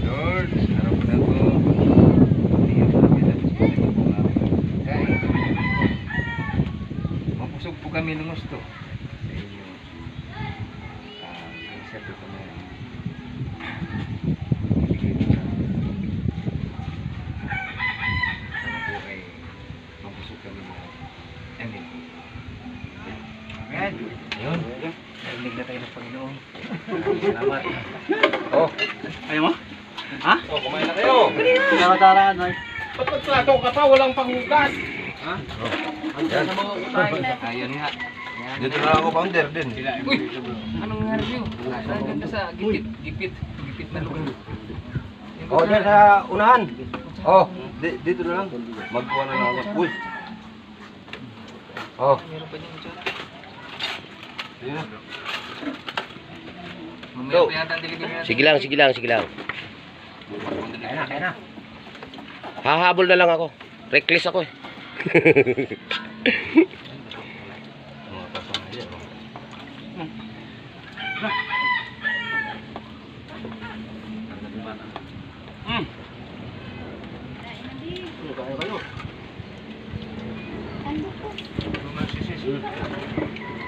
Lord, harap na ko. Tingnan kami na guys. Mapusog po kami ng gusto. Sa inyo. Isa po kami. Ibigay mo na. Sana po ay mapusog kami na. Amen. Amen. Yun. Narinig na tayo ng Panginoon. Salamat. Oh. Ayaw mo? Ha? Oh, kumain na kayo. Tara-tara, Noy. Ba't magplato ka pa? Walang panghugas. Ha? Andiyan Yan. sa mga utay. Ayun nga. Yan. Dito na ako founder din. Uy! Anong nangyari niyo? Naganda sa gipit. Gipit na lugar. Oh, dyan sa unahan. Oh, dito na lang. Magkuha na lang ako. Uy. Oh. Meron pa dyan dyan. Ayan. Mamaya pa yata ang delivery natin. Sige lang, sige lang, sige lang. Kaya na. Hahabol na lang ako. Reckless ako eh. Mga kasama yan.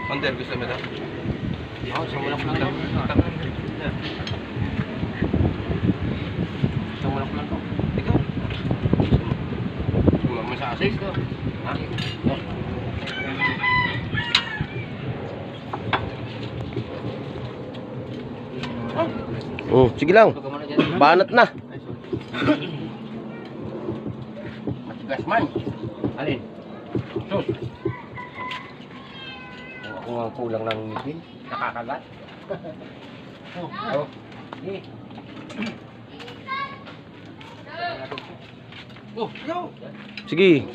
Founder, gusto mo ito? Oh, sa walang lang daw. Sa walang lang daw. Ikaw. Wala mo sa asin. Ha? Sige lang. Banat na. Matigas man. Alin? Sus. Ako nga kulang ng ngipin. Nakakagat. Oh. Oh, go! Sige.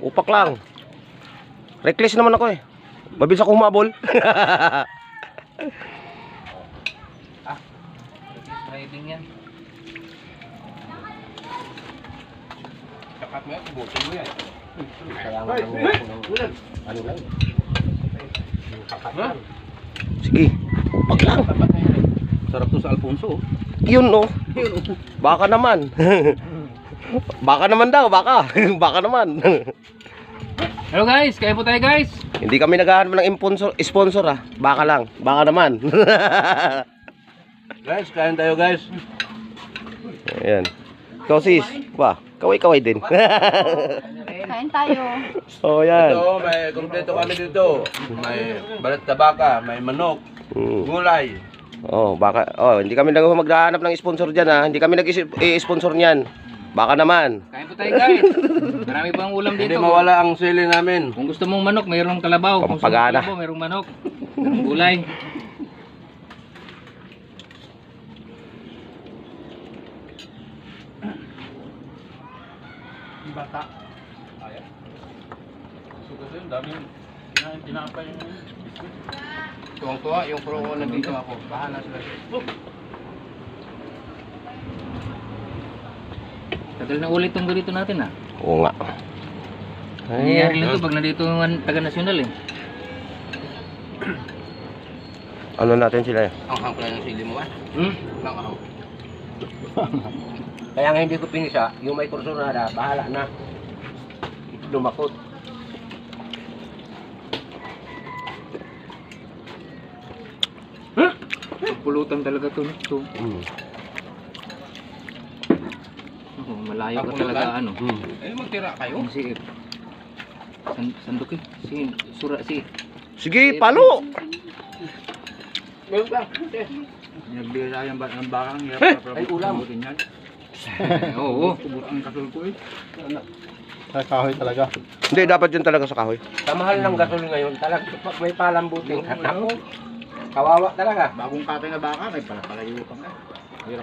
Upak lang. Reckless naman ako eh. Mabilis ako humabol. Driving yan. Sakat mo yan, kubutin mo yan. Kaya nga ng ano lang. Sakat lang. Sige. Upak lang. Sarap to sa Alfonso. Yun oh. Baka naman. Baka naman daw, baka. Baka naman. Hello guys, kaya po tayo guys. Hindi kami naghahanap ng sponsor ah. Baka lang. Baka naman. Guys, kain tayo guys. Ayan. Ikaw sis. Ba, kaway-kaway din. Kain tayo. Oh, yan. Ito, may kompleto kami dito. May balat na baka, may manok, gulay. Oh, baka hindi kami maghahanap ng sponsor diyan ha. Hindi kami nag-sponsor niyan. Baka naman. Kain po tayo guys. Marami pang ulam Hindi dito. mawala ang sili namin. Kung gusto mong manok, mayroong kalabaw. Kung gusto mong Pampagana. kalabaw, mayroong manok. Mayroong gulay. Bata. Ayan. So kasi yung daming tinapay yung biskuit. Tuwang-tuwa, yung pro ko nandito ako. Bahala sila. Tagal na ulit tong ganito natin ah. Oo nga. Nangyayari lang ito pag nandito ang taga-nasyonal eh. Ano natin sila eh. Ang hang pala ng sili mo ba? Hmm? Ang hang. Kaya nga hindi ko pinisa, yung may kursunada, bahala na. Lumakot. Pulutan talaga to. Oh, malayo ka talaga ano. Eh, magtira kayo. Si Sandok eh. Si Sige, palo. Meron lang. Nagbigay tayo ng bakang hirap. Ay, ulam. Yan. Oo. Tubot ang kasol ko eh. Kahoy talaga. Hindi, dapat yun talaga sa kahoy. Sa mahal ng gasol ngayon, talagang may palambuting. Ako, kawawa talaga. Bagong katay na baka, may palapalayo pa nga.